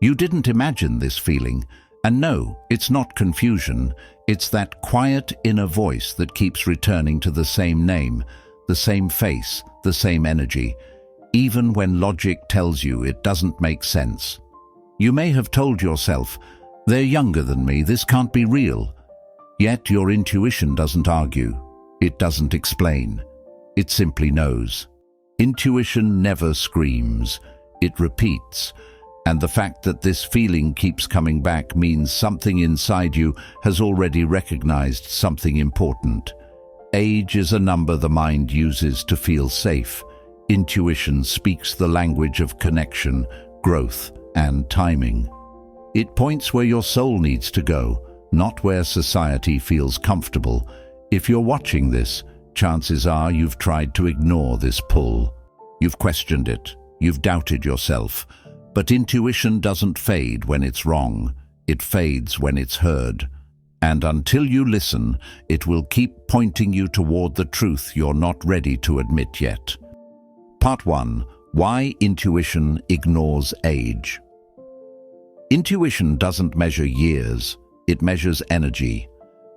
You didn't imagine this feeling, and no, it's not confusion. It's that quiet inner voice that keeps returning to the same name, the same face, the same energy, even when logic tells you it doesn't make sense. You may have told yourself, "They're younger than me, this can't be real." Yet your intuition doesn't argue. It doesn't explain. It simply knows. Intuition never screams. It repeats. And the fact that this feeling keeps coming back means something inside you has already recognized something important. Age is a number the mind uses to feel safe. Intuition speaks the language of connection, growth, and timing. It points where your soul needs to go, not where society feels comfortable. If you're watching this, chances are you've tried to ignore this pull. You've questioned it. You've doubted yourself. But intuition doesn't fade when it's wrong. It fades when it's heard. And until you listen, it will keep pointing you toward the truth you're not ready to admit yet. Part 1. Why intuition ignores age. Intuition doesn't measure years. It measures energy.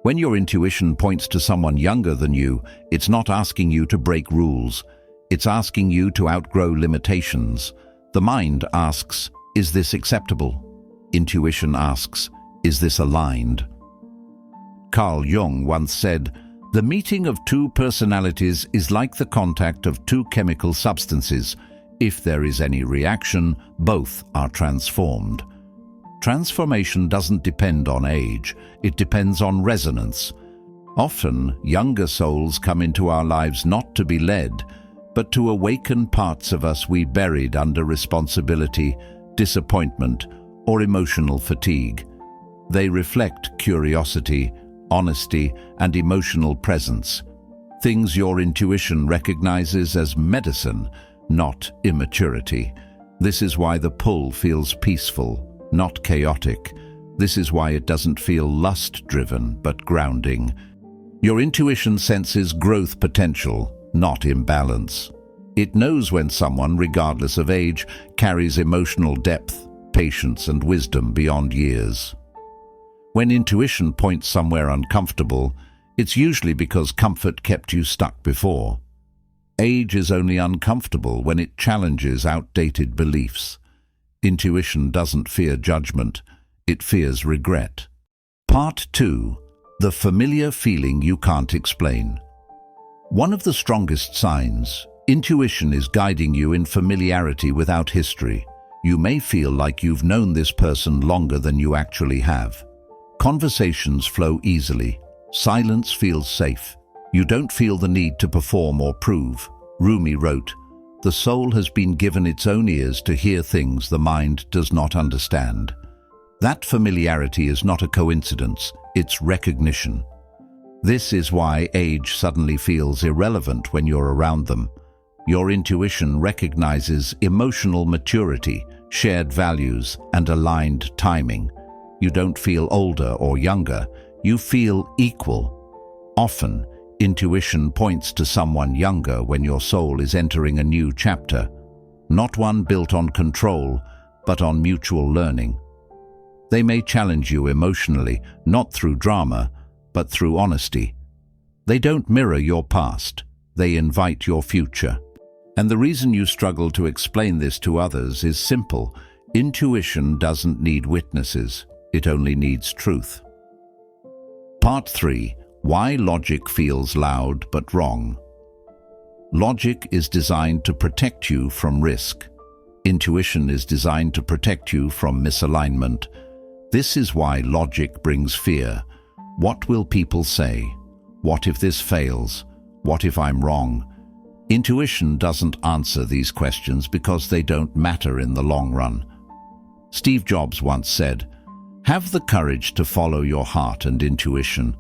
When your intuition points to someone younger than you, it's not asking you to break rules. It's asking you to outgrow limitations. The mind asks, "Is this acceptable?" Intuition asks, "Is this aligned?" Carl Jung once said, "The meeting of two personalities is like the contact of two chemical substances. If there is any reaction, both are transformed." Transformation doesn't depend on age. It depends on resonance. Often, younger souls come into our lives not to be led, but to awaken parts of us we buried under responsibility, disappointment, or emotional fatigue. They reflect curiosity, honesty, and emotional presence, things your intuition recognizes as medicine, not immaturity. This is why the pull feels peaceful, not chaotic. This is why it doesn't feel lust-driven, but grounding. Your intuition senses growth potential, not imbalance. It knows when someone, regardless of age, carries emotional depth, patience, and wisdom beyond years. When intuition points somewhere uncomfortable, it's usually because comfort kept you stuck before. Age is only uncomfortable when it challenges outdated beliefs. Intuition doesn't fear judgment, it fears regret. Part 2. The familiar feeling you can't explain. One of the strongest signs, intuition is guiding you in familiarity without history. You may feel like you've known this person longer than you actually have. Conversations flow easily. Silence feels safe. You don't feel the need to perform or prove. Rumi wrote, "The soul has been given its own ears to hear things the mind does not understand." That familiarity is not a coincidence, it's recognition. This is why age suddenly feels irrelevant when you're around them. Your intuition recognizes emotional maturity, shared values, and aligned timing. You don't feel older or younger, you feel equal. Often, intuition points to someone younger when your soul is entering a new chapter, not one built on control, but on mutual learning. They may challenge you emotionally, not through drama, but through honesty. They don't mirror your past, they invite your future. And the reason you struggle to explain this to others is simple. Intuition doesn't need witnesses, it only needs truth. Part 3. Why logic feels loud but wrong. Logic is designed to protect you from risk. Intuition is designed to protect you from misalignment. This is why logic brings fear. What will people say? What if this fails? What if I'm wrong? Intuition doesn't answer these questions because they don't matter in the long run. Steve Jobs once said, "Have the courage to follow your heart and intuition.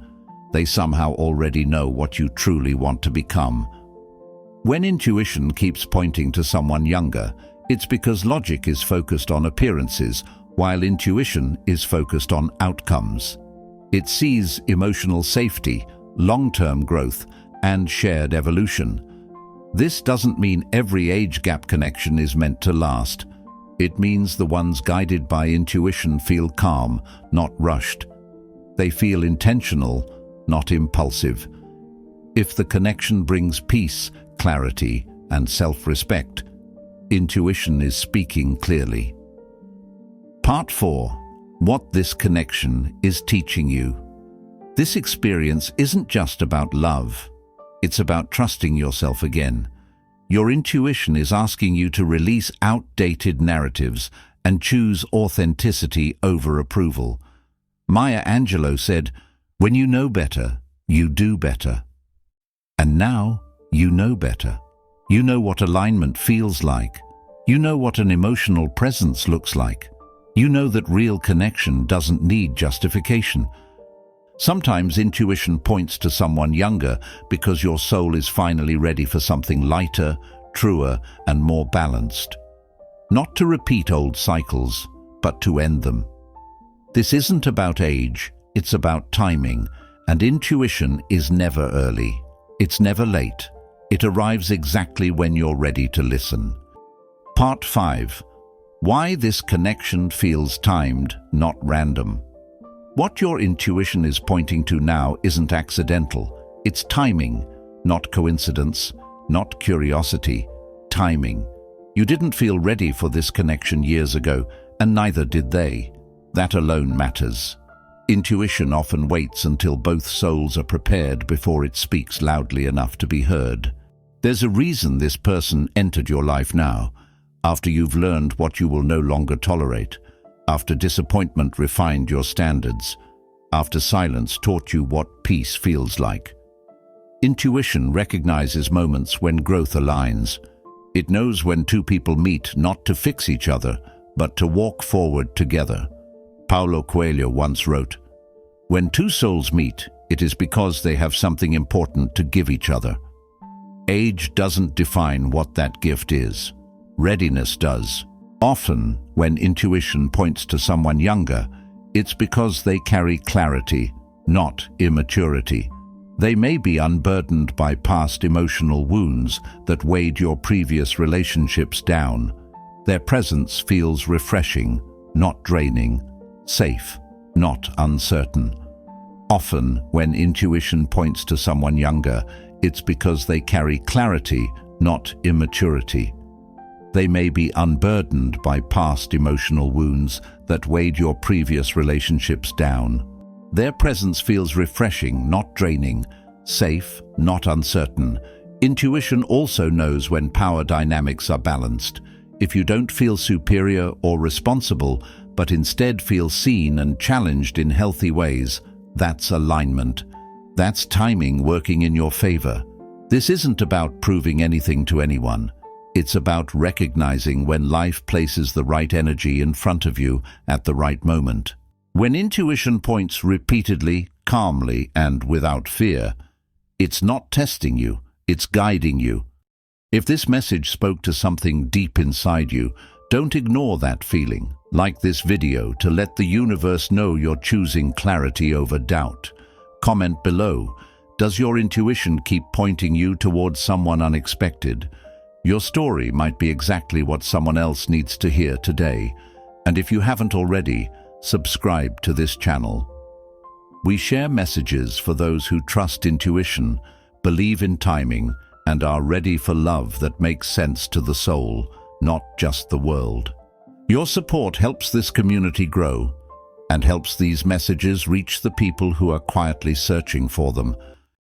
They somehow already know what you truly want to become." When intuition keeps pointing to someone younger, it's because logic is focused on appearances, while intuition is focused on outcomes. It sees emotional safety, long-term growth, and shared evolution. This doesn't mean every age gap connection is meant to last. It means the ones guided by intuition feel calm, not rushed. They feel intentional, not impulsive. If the connection brings peace, clarity, and self-respect, intuition is speaking clearly. Part 4. What this connection is teaching you. This experience isn't just about love. It's about trusting yourself again. Your intuition is asking you to release outdated narratives and choose authenticity over approval. Maya Angelou said, "When you know better, you do better." And now you know better. You know what alignment feels like. You know what an emotional presence looks like. You know that real connection doesn't need justification. Sometimes intuition points to someone younger because your soul is finally ready for something lighter, truer, and more balanced. Not to repeat old cycles, but to end them. This isn't about age, it's about timing, and intuition is never early. It's never late. It arrives exactly when you're ready to listen. Part 5. Why this connection feels timed, not random. What your intuition is pointing to now isn't accidental. It's timing, not coincidence, not curiosity. Timing. You didn't feel ready for this connection years ago, and neither did they. That alone matters. Intuition often waits until both souls are prepared before it speaks loudly enough to be heard. There's a reason this person entered your life now, after you've learned what you will no longer tolerate, after disappointment refined your standards, after silence taught you what peace feels like. Intuition recognizes moments when growth aligns. It knows when two people meet not to fix each other, but to walk forward together. Paulo Coelho once wrote, "When two souls meet, it is because they have something important to give each other." Age doesn't define what that gift is. Readiness does. Often, when intuition points to someone younger, it's because they carry clarity, not immaturity. They may be unburdened by past emotional wounds that weighed your previous relationships down. Their presence feels refreshing, not draining, safe, not uncertain. Often, when intuition points to someone younger, it's because they carry clarity, not immaturity. They may be unburdened by past emotional wounds that weighed your previous relationships down. Their presence feels refreshing, not draining, safe, not uncertain. Intuition also knows when power dynamics are balanced. If you don't feel superior or responsible, but instead feel seen and challenged in healthy ways, that's alignment. That's timing working in your favor. This isn't about proving anything to anyone. It's about recognizing when life places the right energy in front of you at the right moment. When intuition points repeatedly, calmly, and without fear, it's not testing you, it's guiding you. If this message spoke to something deep inside you, don't ignore that feeling. Like this video to let the universe know you're choosing clarity over doubt. Comment below. Does your intuition keep pointing you towards someone unexpected? Your story might be exactly what someone else needs to hear today. And if you haven't already, subscribe to this channel. We share messages for those who trust intuition, believe in timing, and are ready for love that makes sense to the soul, not just the world. Your support helps this community grow and helps these messages reach the people who are quietly searching for them.